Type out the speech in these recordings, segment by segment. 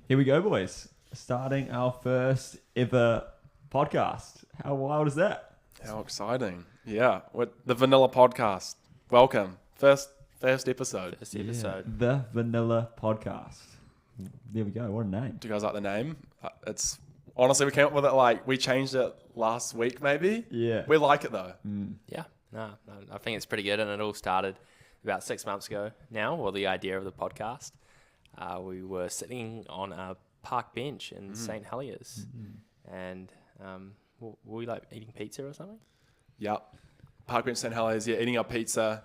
Here we go, boys. Starting our first ever podcast. How wild is that? How exciting. Yeah, with the Vanilla Podcast. Welcome. First episode. The Vanilla Podcast. There we go. What a name. Do you guys like the name? It's honestly, we came up with it we changed it last week maybe. Yeah. We like it though. Yeah, no, I think it's pretty good, and it all started about 6 months ago now, or the idea of the podcast. We were sitting on a park bench in St. Heliers, and were we like eating pizza or something? Yep. Park bench St. Heliers, eating our pizza.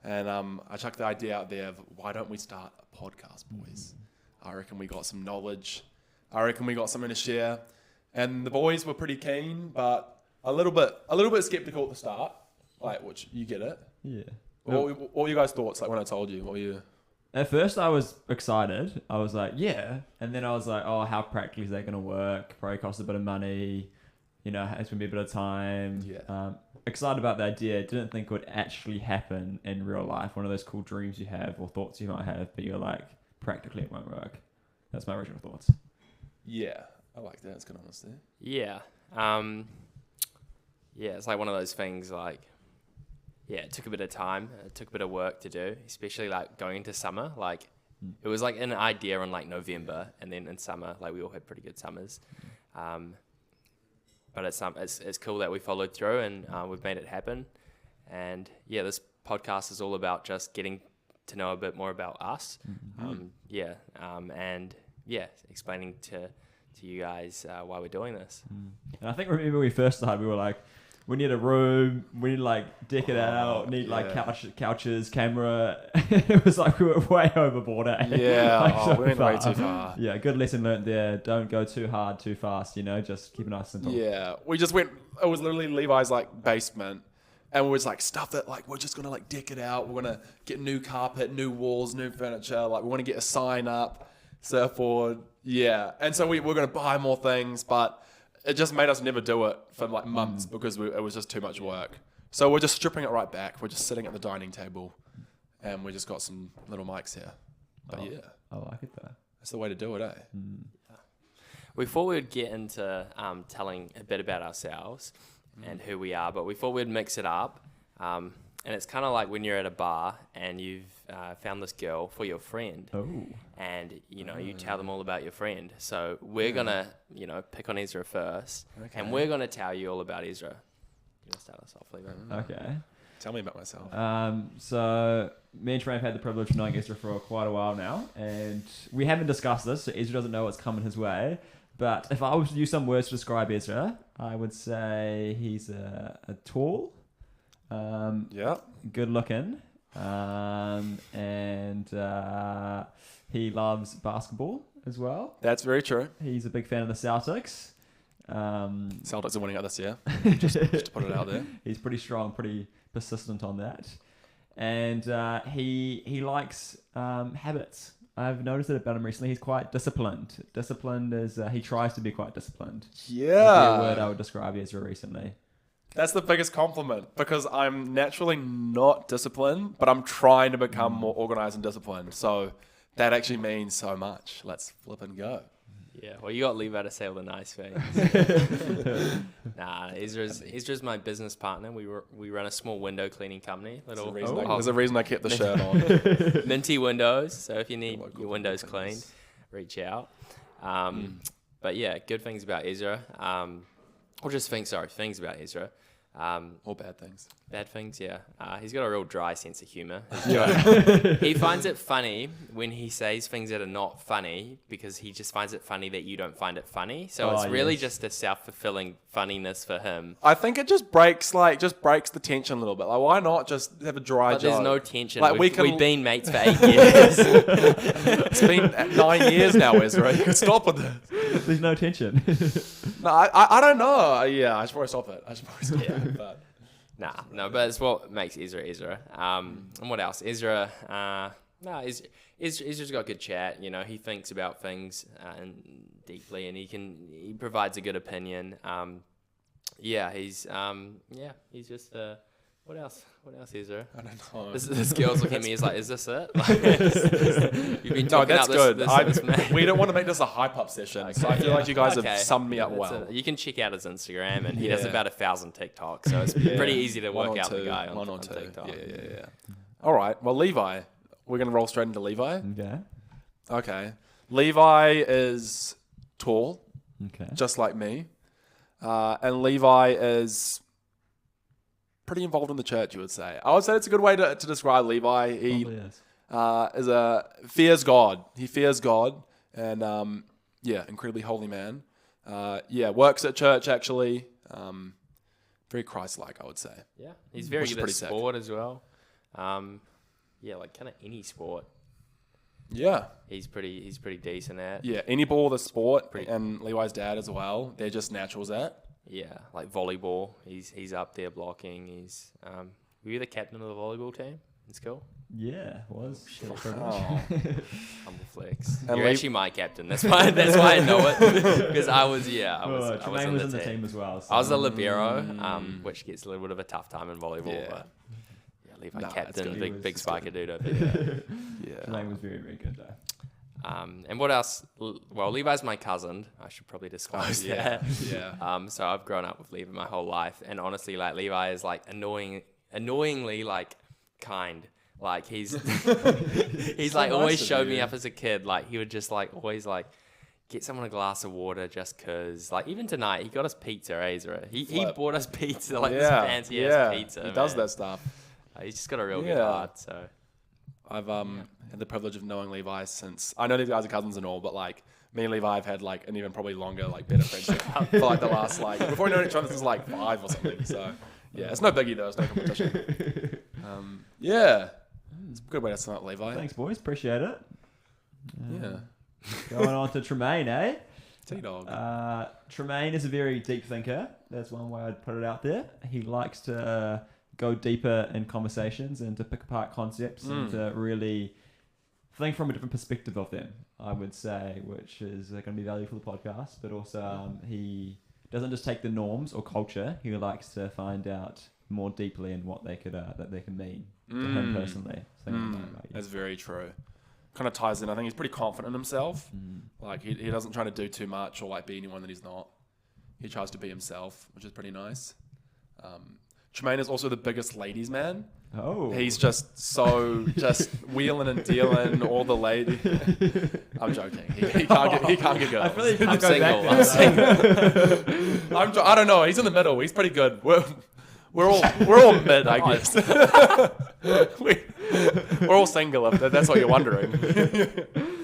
And I chucked the idea out there of why don't we start a podcast, boys? I reckon we got some knowledge. I reckon we got something to share. And the boys were pretty keen, but a little bit skeptical at the start. Which you get it. Yeah. What were you guys' thoughts when I told you? What were you? At first, I was excited. I was like, yeah. And then I was like, oh, how practically is that going to work? Probably cost a bit of money. You know, it's going to be a bit of time. Yeah. Excited about the idea. Didn't think it would actually happen in real life. One of those cool dreams you have or thoughts you might have, but you're like, practically it won't work. That's my original thoughts. Yeah. I like that. It's good honesty. Yeah. It's like one of those things it took a bit of time. It took a bit of work to do, especially going into summer. It was an idea in November, and then in summer, we all had pretty good summers. But it's cool that we followed through and we've made it happen. And this podcast is all about just getting to know a bit more about us. Explaining to you guys why we're doing this. And I think remember when we first started, we were like, we need a room, we need deck it out, need couches, camera. It was we were way overboard. Yeah, we went way too far. Yeah, good lesson learned there. Don't go too hard, too fast, just keep it nice and simple. Yeah, we just went, it was literally Levi's basement. And we was stuff that we're just going to deck it out. We're going to get new carpet, new walls, new furniture. We want to get a sign up, surfboard. Yeah. And so we're going to buy more things, but it just made us never do it for months because it was just too much work. So we're just stripping it right back. We're just sitting at the dining table and we just got some little mics here. But I like it though. That's the way to do it, eh? We thought we'd get into telling a bit about ourselves and who we are, but we thought we'd mix it up. And it's kind of like when you're at a bar and you've found this girl for your friend. Oh. And, you tell them all about your friend. So we're going to, pick on Isra first. Okay. And we're going to tell you all about Isra. You want to start us off, Levi? Okay. Tell me about myself. So me and Trey have had the privilege of knowing Isra for quite a while now. And we haven't discussed this, so Isra doesn't know what's coming his way. But if I was to use some words to describe Isra, I would say he's a tall... good looking, and he loves basketball as well. That's very true. He's a big fan of the Celtics. Celtics are winning out this year. just to put it out there. He's pretty strong, pretty persistent on that, and he likes habits. I've noticed it about him recently. He's quite disciplined. Disciplined is he tries to be quite disciplined. Yeah, that's the word I would describe Ezra recently. That's the biggest compliment because I'm naturally not disciplined, but I'm trying to become more organized and disciplined. So that actually means so much. Let's flip and go. Yeah, well, you got Levi to say all the nice things. Nah, Isra's my business partner. We run a small window cleaning company. There's a reason I kept the shirt on. Minty windows. So if you need your windows cleaned, reach out. But yeah, good things about Isra. Or just things about Isra. Or bad things. Bad things, yeah. He's got a real dry sense of humor. Yeah. He finds it funny when he says things that are not funny because he just finds it funny that you don't find it funny. So it's really just a self-fulfilling funniness for him. I think it just breaks the tension a little bit. Why not just have a dry joke? There's no tension. We've been mates for 8 years. It's been 9 years now, Ezra. You can stop with this. There's no tension. No, I don't know. Yeah, I should probably stop it. But. But it's what makes Isra. And what else? Isra's got good chat. He thinks about things and deeply, and he provides a good opinion. He's just a What else? What else is there? I don't know. This girl's looking at me. He's like, "Is this it?" Like, you've been talking that's up good. this man. We don't want to make this a hype-up session, so I feel like you guys have summed me up well. You can check out his Instagram, and he does Yeah. about 1,000 TikToks, so it's pretty easy to One work or out the two, guy one or on two. TikTok. Yeah. All right. Well, Levi, we're gonna roll straight into Levi. Okay. Okay. Levi is tall, Okay. just like me, and Levi is pretty involved in the church. You would say. I would say it's a good way to describe Levi. He Probably is. fears God. He fears God, and incredibly holy man. Works at church actually. Very Christ-like, I would say. Yeah, he's very Which is good at pretty sick. sport as well. Like kind of any sport, Yeah, he's pretty decent at. yeah. Any ball with a sport, and Levi's dad as well. They're just naturals at. Yeah, like volleyball, he's up there blocking. He's were you the captain of the volleyball team in school? Yeah, was. Oh. Humble flex. And You're actually my captain. That's why I know it because I was Tremaine was in the team as well. So. I was a libero, which gets a little bit of a tough time in volleyball. Yeah. But Levi Nah, captain, it's good. big spiker dude over Yeah. Tremaine was very, very good though. And what else? Well, Levi's my cousin. I should probably disclose that. Yeah. So I've grown up with Levi my whole life, and honestly, like Levi is like annoyingly like kind. Like he's he's like nice always of showed you. me up as a kid. Like he would just like always like get someone a glass of water just cause. Like even tonight, he got us pizza, Isra. He Flip. bought us pizza, like this fancy ass pizza. He does man. that stuff. He's just got a real good Yeah. heart. So I've had the privilege of knowing Levi since I know these guys are cousins and all, but like me and Levi have had like an even probably longer, like better friendship for like the last like before we know each other since like 5 or something. So yeah, it's no biggie though. It's no competition. It's a good way to sum up Levi. Thanks, boys. Appreciate it. Yeah. Going on to Tremaine, eh? T-Dog. Tremaine is a very deep thinker. That's one way I'd put it out there. He likes to go deeper in conversations and to pick apart concepts and to really think from a different perspective of them, I would say, which is going to be valuable for the podcast. But also, he doesn't just take the norms or culture. He likes to find out more deeply in what they could mean to him personally. So That's very true. Kind of ties in. I think he's pretty confident in himself. Like he doesn't try to do too much or like be anyone that he's not. He tries to be himself, which is pretty nice. Tremaine is also the biggest ladies man. Oh, He's just just wheeling and dealing all the ladies. I'm joking. He can't get girls. I feel like you can't I'm go single. back I'm there. single. I don't know. He's in the middle. He's pretty good. We're all mid, I guess. We're all single. If that's what you're wondering.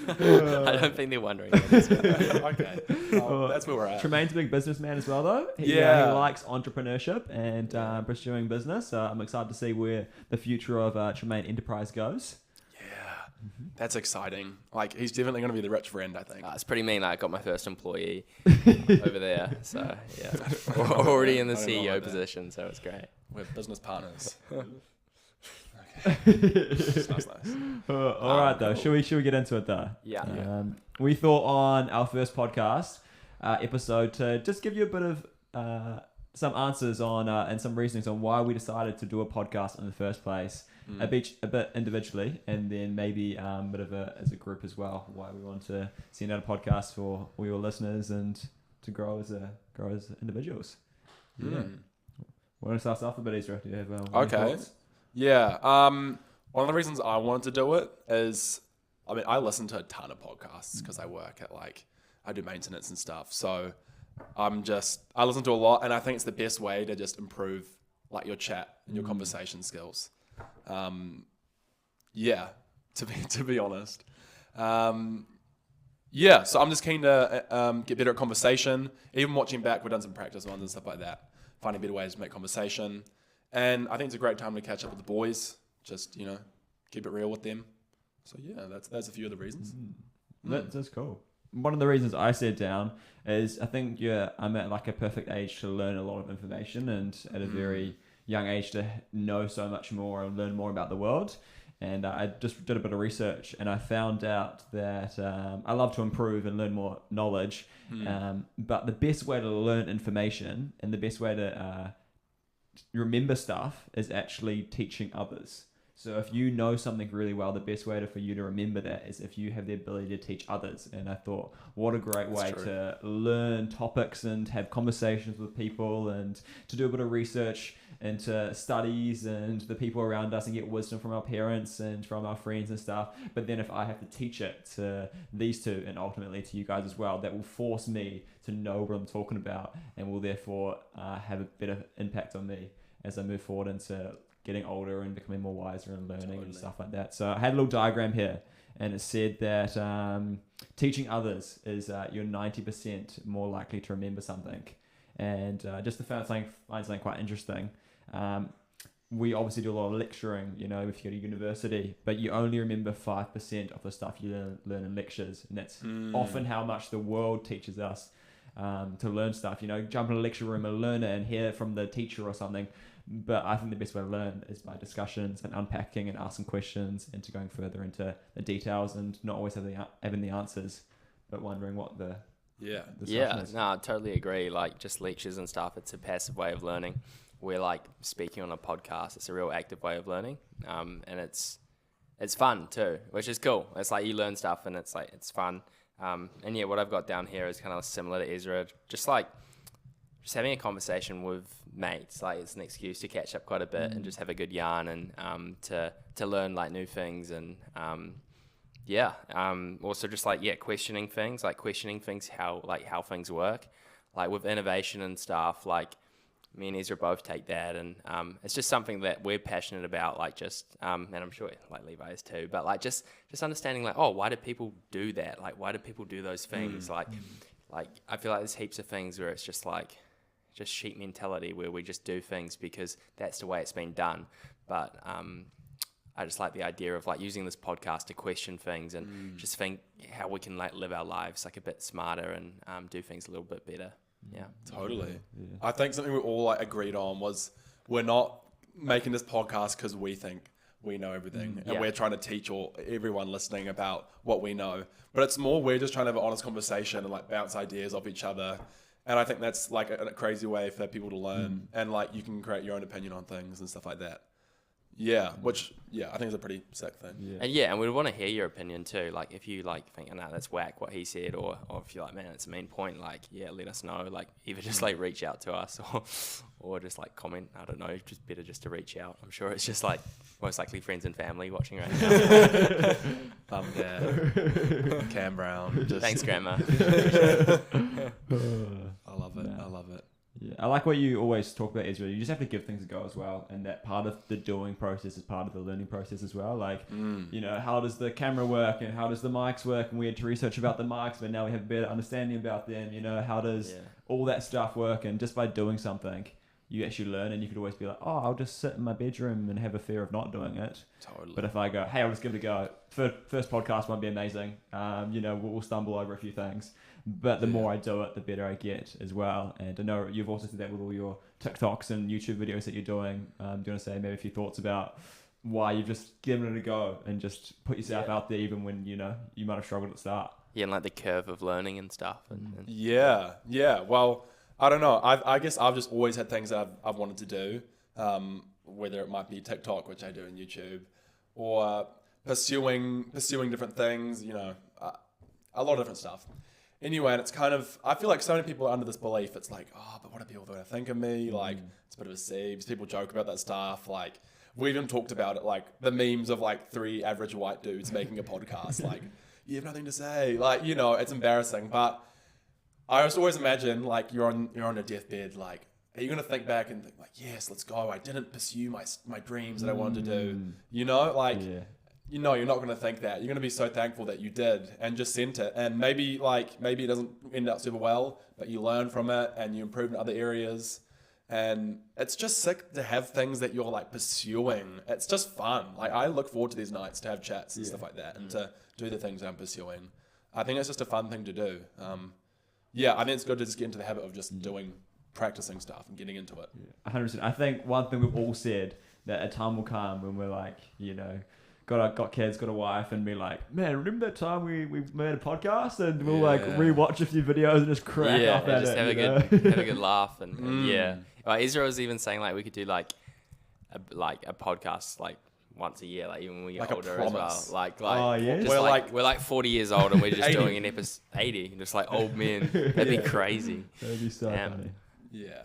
I don't think they're wondering. That. Okay. That's where we're at. Tremaine's a big businessman as well, though. He likes entrepreneurship and pursuing business. I'm excited to see where the future of Tremaine Enterprise goes. That's exciting. Like, he's definitely going to be the rich friend, I think. It's pretty mean. I got my first employee over there. So, yeah. Already in the I don't know CEO about that. position, so it's great. We're business partners. Nice. All right, though. Should we get into it, though? Yeah. We thought on our first podcast episode to just give you a bit of some answers on and some reasonings on why we decided to do a podcast in the first place. A bit individually, and then maybe a bit of as a group as well. Why we want to send out a podcast for all your listeners and to grow as individuals. Yeah. Want to start off a bit, Isra? Do you have any thoughts? Yeah. One of the reasons I wanted to do it is, I listen to a ton of podcasts because I work at I do maintenance and stuff. So I listen to a lot, and I think it's the best way to just improve your chat and your conversation skills. To be honest. So I'm just keen to get better at conversation. Even watching back, we've done some practice ones and stuff like that. Finding better ways to make conversation. And I think it's a great time to catch up with the boys. Just, keep it real with them. So yeah, that's a few of the reasons. That's cool. One of the reasons I sat down is I think I'm at a perfect age to learn a lot of information, and at a very young age to know so much more and learn more about the world. And I just did a bit of research, and I found out that I love to improve and learn more knowledge. But the best way to learn information and the best way to remember stuff is actually teaching others. So if you know something really well, the best way for you to remember that is if you have the ability to teach others. And I thought, what a great way to learn topics and have conversations with people and to do a bit of research into studies and the people around us and get wisdom from our parents and from our friends and stuff. But then if I have to teach it to these two and ultimately to you guys as well, that will force me to know what I'm talking about and will therefore have a better impact on me as I move forward into getting older and becoming more wiser and learning and stuff like that. So I had a little diagram here and it said that teaching others is you're 90% more likely to remember something. And just to find something quite interesting, we obviously do a lot of lecturing, you know, if you go to university, but you only remember 5% of the stuff you learn in lectures. And that's often how much the world teaches us to learn stuff. You know, jump in a lecture room and learn it and hear it from the teacher or something. But I think the best way to learn is by discussions and unpacking and asking questions and to going further into the details and not always having the answers, but wondering what the discussion is. No, I totally agree. Like just lectures and stuff, it's a passive way of learning. We're like speaking on a podcast. It's a real active way of learning, and it's fun too, which is cool. It's like you learn stuff and it's fun. And yeah, what I've got down here is kind of similar to Isra, just having a conversation with mates. Like it's an excuse to catch up quite a bit and just have a good yarn and to learn like new things and also just questioning things how things work, like with innovation and stuff. Like me and Isra both take that, and it's just something that we're passionate about. Like just and I'm sure like Levi is too. But like just understanding like, oh, why do people do that? Like why do people do those things? Like I feel like there's heaps of things where it's just like sheep mentality where we just do things because that's the way it's been done. But I just like the idea of like using this podcast to question things and just think how we can like live our lives like a bit smarter and do things a little bit better. Yeah, totally. Yeah. I think something we all like agreed on was we're not making this podcast because we think we know everything and we're trying to teach everyone listening about what we know. But it's more we're just trying to have an honest conversation and like bounce ideas off each other. And I think that's like a crazy way for people to learn and like you can create your own opinion on things and stuff like that. Yeah, which I think is a pretty sick thing. And we want to hear your opinion too. Like if you like think, no, that's whack what he said, or if you're like, man, it's a mean point. Like let us know. Like either just like reach out to us or just like comment. I don't know. Just better just to reach out. I'm sure it's just like most likely friends and family watching right now. Mum, Dad, Cam Brown. Thanks, Grandma. I love it. I love it. Yeah, I like what you always talk about, Isra. You just have to give things a go as well, and that part of the doing process is part of the learning process as well. Like, you know, how does the camera work and how does the mics work? And we had to research about the mics, but now we have a better understanding about them. You know, how does all that stuff work? And just by doing something, you actually learn. And you could always be like, oh, I'll just sit in my bedroom and have a fear of not doing it. Totally. But if I go, hey, I'll just give it a go. First podcast won't be amazing. You know, we'll stumble over a few things. But the more I do it, the better I get as well. And I know you've also said that with all your TikToks and YouTube videos that you're doing. Do you want to say maybe a few thoughts about why you've just given it a go and just put yourself out there even when, you know, you might have struggled at the start? Yeah, and like the curve of learning and stuff. Yeah. Well, I don't know. I guess I've just always had things that I've wanted to do, whether it might be TikTok, which I do in YouTube, or pursuing different things, you know, a lot of different stuff. Anyway, and it's kind of, I feel like so many people are under this belief. It's like, oh, but what are people going to think of me? Like, it's a bit of a siebes. People joke about that stuff. Like, we even talked about it, like the memes of like 3 average white dudes making a podcast. Like, you have nothing to say. Like, you know, it's embarrassing. But I just always imagine like you're on a deathbed. Like, are you going to think back and think like, yes, let's go. I didn't pursue my dreams that I wanted to do. You know, like. Yeah. You know, you're not going to think that. You're going to be so thankful that you did and just sent it. And maybe it doesn't end up super well, but you learn from it and you improve in other areas. And it's just sick to have things that you're like pursuing. It's just fun. Like I look forward to these nights to have chats and stuff like that and to do the things I'm pursuing. I think it's just a fun thing to do. I think it's good to just get into the habit of just practicing stuff and getting into it. 100%. I think one thing we've all said that a time will come when we're like, you know, got kids, got a wife, and be like, man, remember that time we made a podcast and we'll Yeah. rewatch a few videos and just crack up at just it. have a you know? good have a good laugh and yeah. Isra was even saying we could do a podcast once a year, even when we get Like a older as well. promise. Oh, yeah? Just we're 40 years old and we're just doing an episode 80, just old men. That'd be crazy. That'd be so funny. Yeah.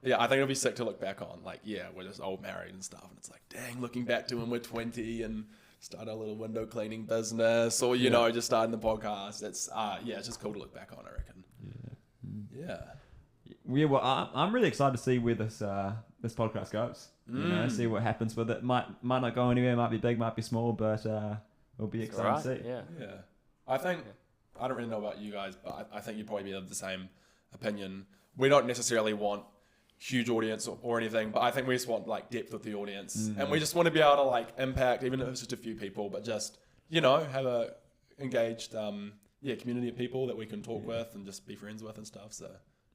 Yeah, I think it'll be sick to look back on. We're just old married and stuff. And it's dang, looking back to when we're 20 and start our little window cleaning business or, you know, just starting the podcast. It's just cool to look back on, I reckon. Yeah. Yeah, well, I'm really excited to see where this podcast goes. You know, see what happens with it. Might not go anywhere. Might be big. Might be small. But it'll be exciting to see. Yeah. Yeah. I think, I don't really know about you guys, but I think you'd probably be of the same opinion. We don't necessarily want huge audience or anything, but I think we just want depth with the audience. And we just want to be able to impact, even if it's just a few people, but just, you know, have a engaged community of people that we can talk with and just be friends with and stuff. So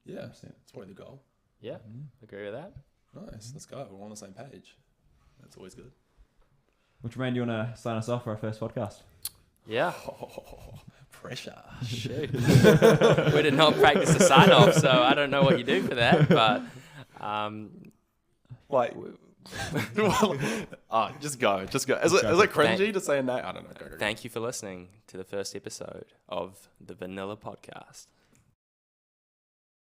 yeah, 100%. that's probably the goal. Yeah. Agree with that. Nice. Let's go. We're on the same page. That's always good. Which man do you want to sign us off for our first podcast? Yeah. Pressure. Shoot. We did not practice the sign off, so I don't know what you do for that, but just go. Is it cringy to say a name? I don't know. Go. thank you for listening to the first episode of the Vanilla Podcast.